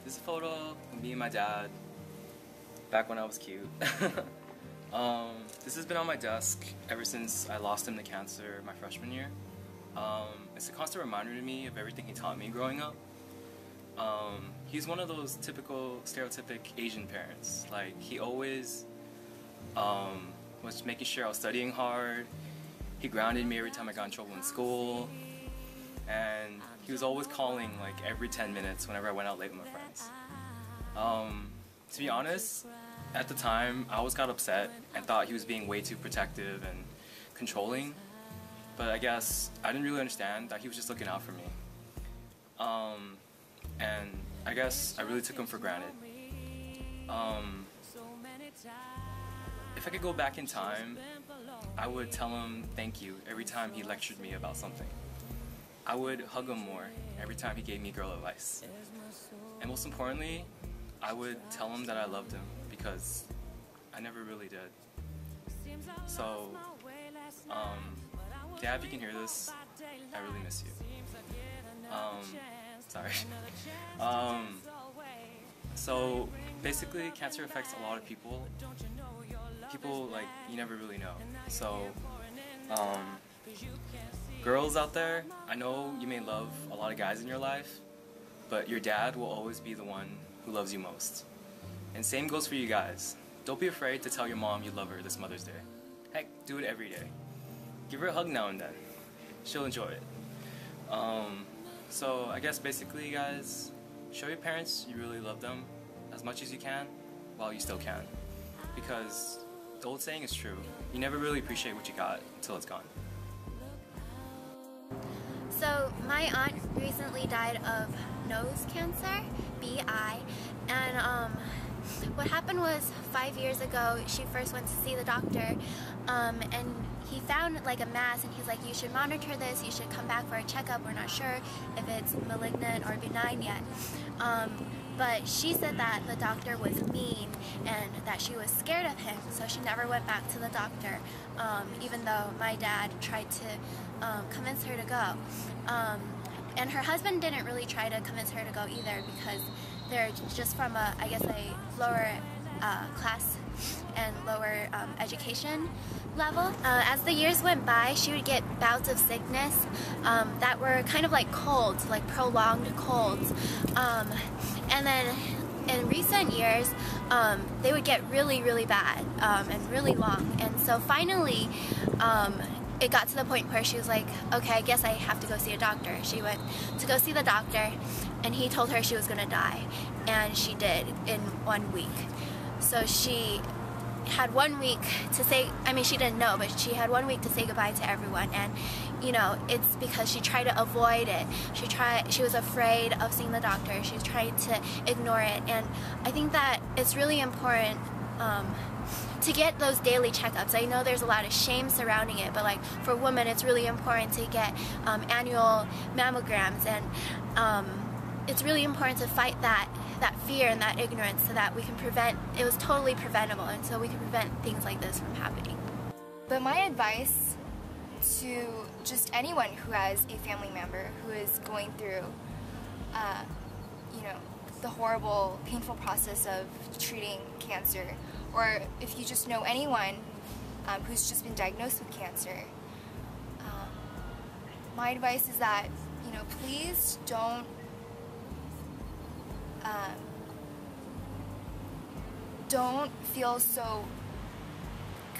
This is a photo of me and my dad back when I was cute. This has been on my desk ever since I lost him to cancer my freshman year. It's a constant reminder to me of everything he taught me growing up. He's one of those typical stereotypic Asian parents. Like, he always was making sure I was studying hard. He grounded me every time I got in trouble in school. And he was always calling like every 10 minutes whenever I went out late with my friends. To be honest, at the time I always got upset and thought he was being way too protective and controlling, but I guess I didn't really understand that he was just looking out for me. And I guess I really took him for granted. If I could go back in time, I would tell him thank you every time he lectured me about something. I would hug him more every time he gave me girl advice. And most importantly, I would tell him that I loved him, because I never really did. So, Dad, if you can hear this, I really miss you. Sorry. So basically, cancer affects a lot of people. People like you never really know. So, girls out there, I know you may love a lot of guys in your life, but your dad will always be the one who loves you most. And same goes for you guys. Don't be afraid to tell your mom you love her this Mother's Day. Heck, do it every day. Give her a hug now and then. She'll enjoy it. So I guess basically, guys, show your parents you really love them as much as you can while you still can. Because the old saying is true. You never really appreciate what you got until it's gone. So my aunt recently died of nose cancer, BI, and what happened was 5 years ago she first went to see the doctor, and he found like a mass, and he's like, you should monitor this, you should come back for a checkup, we're not sure if it's malignant or benign yet. But she said that the doctor was mean and that she was scared of him, so she never went back to the doctor, even though my dad tried to convince her to go. And her husband didn't really try to convince her to go either, because they're just from I guess a lower class and lower education level. As the years went by, she would get bouts of sickness that were kind of like colds, like prolonged colds. And then in recent years, they would get really, really bad and really long. And so finally, it got to the point where she was like, okay, I guess I have to go see a doctor. She went to go see the doctor, and he told her she was gonna die. And she did in 1 week. So she had 1 week to say, I mean, she didn't know, but she had 1 week to say goodbye to everyone. And you know, it's because she tried to avoid it. She was afraid of seeing the doctor. She tried to ignore it. And I think that it's really important to get those daily checkups. I know there's a lot of shame surrounding it, but like for women, it's really important to get annual mammograms, and it's really important to fight that fear and that ignorance, so that we can prevent. It was totally preventable, and so we can prevent things like this from happening. But my advice to just anyone who has a family member who is going through, you know, the horrible, painful process of treating cancer, or if you just know anyone who's just been diagnosed with cancer, my advice is that, you know, please don't feel so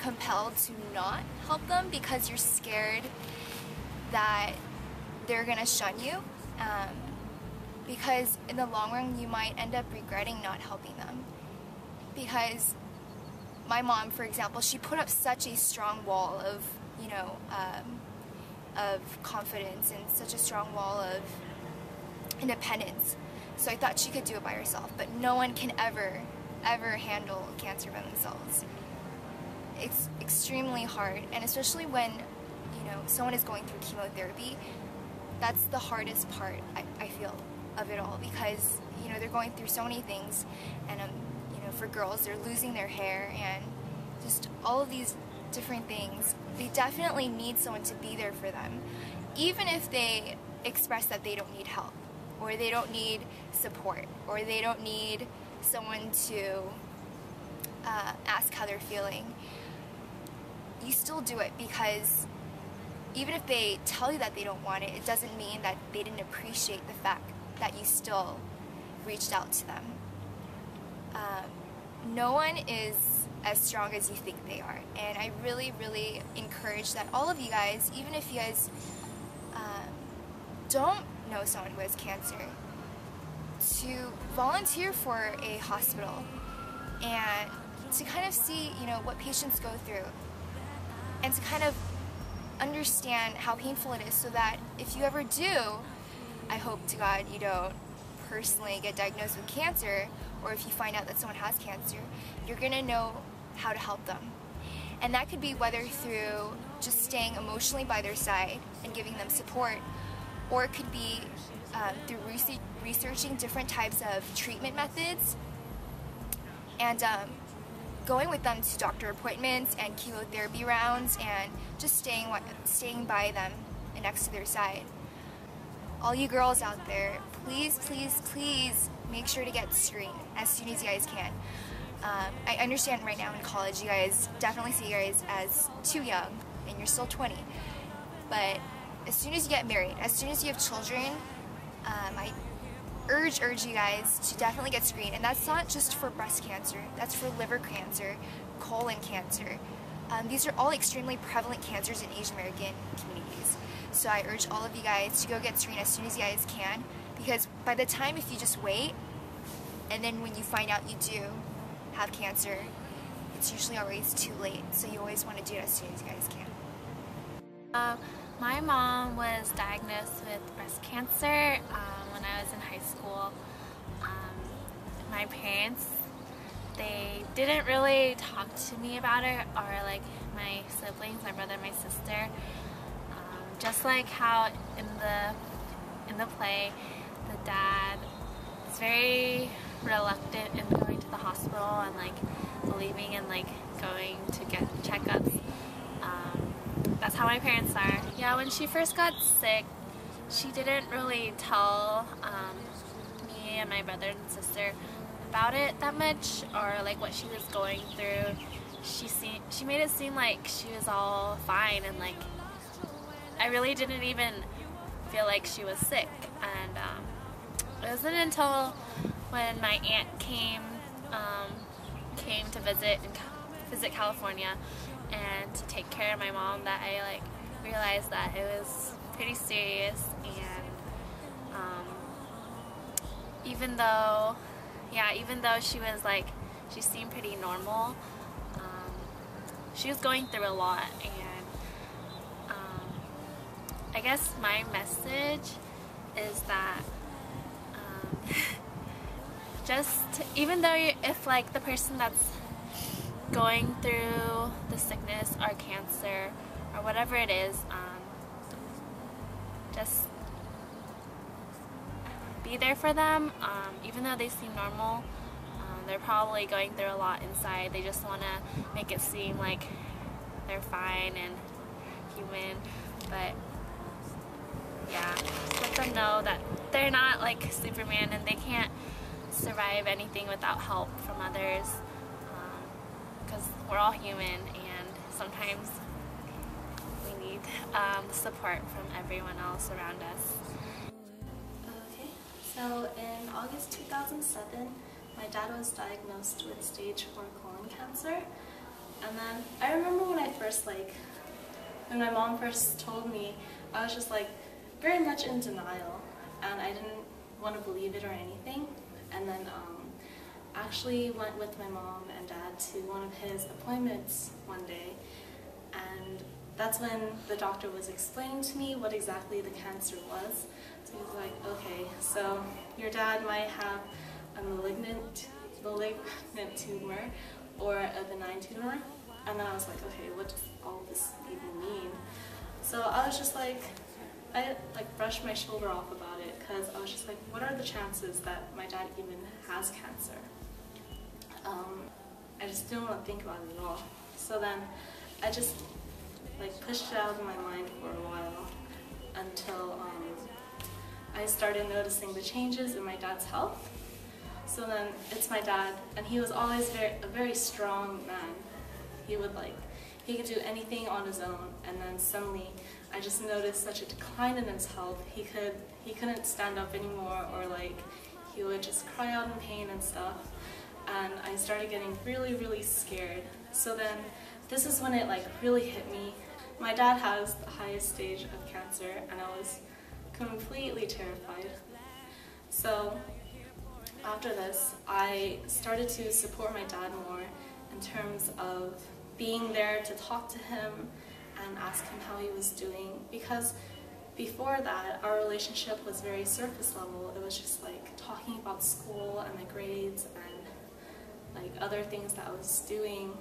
compelled to not help them because you're scared that they're gonna shun you, because in the long run you might end up regretting not helping them. Because my mom, for example, she put up such a strong wall of, you know, of confidence, and such a strong wall of independence. So I thought she could do it by herself, but no one can ever handle cancer by themselves. It's extremely hard, and especially when, you know, someone is going through chemotherapy, that's the hardest part, I feel, of it all, because, you know, they're going through so many things, and you know, for girls, they're losing their hair, and just all of these different things. They definitely need someone to be there for them, even if they express that they don't need help. or they don't need support, or they don't need someone to ask how they're feeling, you still do it, because even if they tell you that they don't want it, it doesn't mean that they didn't appreciate the fact that you still reached out to them. No one is as strong as you think they are, and I really, really encourage that all of you guys, even if you guys don't know someone who has cancer, to volunteer for a hospital and to kind of see, you know, what patients go through, and to kind of understand how painful it is, so that if you ever do, I hope to God you don't personally get diagnosed with cancer, or if you find out that someone has cancer, you're gonna know how to help them. And that could be whether through just staying emotionally by their side and giving them support, or it could be through researching different types of treatment methods, and going with them to doctor appointments and chemotherapy rounds, and just staying by them and next to their side. All you girls out there, please, please, please make sure to get screened as soon as you guys can. I understand right now in college you guys definitely see you guys as too young, and you're still 20. But as soon as you get married, as soon as you have children, I urge you guys to definitely get screened. And that's not just for breast cancer, that's for liver cancer, colon cancer. These are all extremely prevalent cancers in Asian American communities. So I urge all of you guys to go get screened as soon as you guys can, because by the time, if you just wait, and then when you find out you do have cancer, it's usually always too late. So you always want to do it as soon as you guys can. My mom was diagnosed with breast cancer when I was in high school. My parents, they didn't really talk to me about it, or like my siblings, my brother, my sister. Just like how in the play, the dad is very reluctant in going to the hospital and like believing in like going to get checkups. That's how my parents are. Yeah, when she first got sick, she didn't really tell me and my brother and sister about it that much, or like what she was going through. She made it seem like she was all fine, and like I really didn't even feel like she was sick. And it wasn't until when my aunt came to visit California and to take care of my mom that I like realized that it was pretty serious. And even though she was like, she seemed pretty normal, she was going through a lot. And I guess my message is that even though if like the person that's going through the sickness or cancer or whatever it is, just be there for them. Even though they seem normal, they're probably going through a lot inside. They just want to make it seem like they're fine and human, but yeah, just let them know that they're not like Superman and they can't survive anything without help from others, because we're all human and sometimes we need support from everyone else around us. Okay, so in August 2007, my dad was diagnosed with stage 4 colon cancer. And then I remember when when my mom first told me, I was just like very much in denial, and I didn't want to believe it or anything. And then actually went with my mom and dad to one of his appointments one day, and that's when the doctor was explaining to me what exactly the cancer was. So he was like, okay, so your dad might have a malignant tumor or a benign tumor. And then I was like, okay, what does all this even mean? So I was just like, I brushed my shoulder off about it, because I was just like, what are the chances that my dad even has cancer? I just didn't want to think about it at all. So then I just pushed it out of my mind for a while until I started noticing the changes in my dad's health. So then it's my dad, and he was always a very strong man. He could do anything on his own, and then suddenly I just noticed such a decline in his health. He couldn't stand up anymore, or like he would just cry out in pain and stuff. And I started getting really, really scared. So then this is when it like really hit me. My dad has the highest stage of cancer, and I was completely terrified. So after this, I started to support my dad more in terms of being there to talk to him and ask him how he was doing, because before that our relationship was very surface level. It was just like talking about school and my grades and like other things that I was doing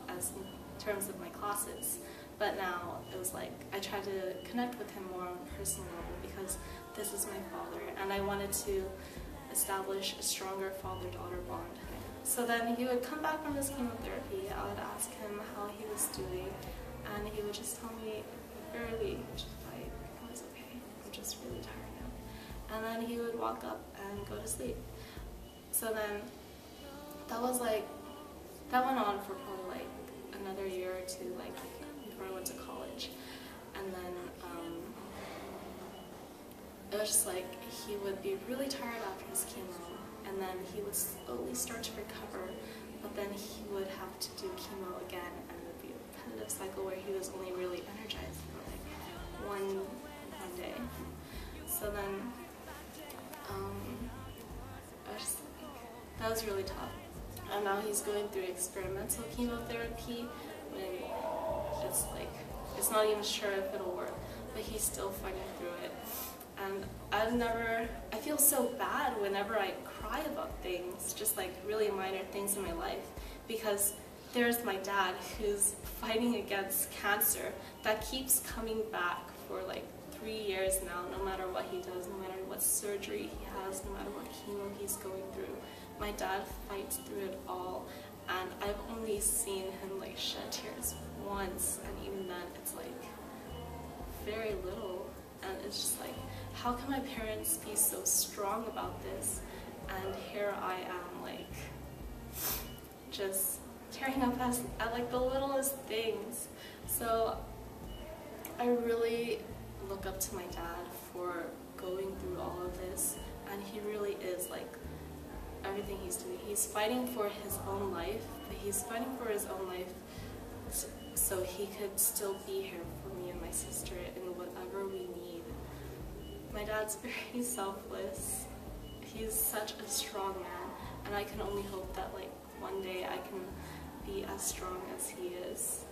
as in terms of my classes. But now it was like I tried to connect with him more on a personal level, because this is my father and I wanted to establish a stronger father-daughter bond. So then he would come back from his chemotherapy, I would ask him how he was doing, and he would just tell me barely, just like, I was okay, I'm just really tired now. And then he would walk up and go to sleep. So then that went on for probably like another year or two, like before I went to college. And then it was just like he would be really tired after his chemo, and then he would slowly start to recover, but then he would have to do chemo again, and it would be a repetitive cycle where he was only really energized for like one day. So then I was just like, that was really tough. And now he's going through experimental chemotherapy when it's like, it's not even sure if it'll work, but he's still fighting through it. And I feel so bad whenever I cry about things, just like really minor things in my life, because there's my dad who's fighting against cancer that keeps coming back for like 3 years now, no matter what he does, no matter what surgery he has, no matter what chemo he's going through. My dad fights through it all, and I've only seen him like shed tears once, and even then it's like very little. And it's just like, how can my parents be so strong about this, and here I am like just tearing up at like the littlest things. So I really look up to my dad for going through all of this, and he really is like everything he's doing. He's fighting for his own life, but he's fighting for his own life so he could still be here for me and my sister in whatever we need. My dad's very selfless. He's such a strong man, and I can only hope that like one day I can be as strong as he is.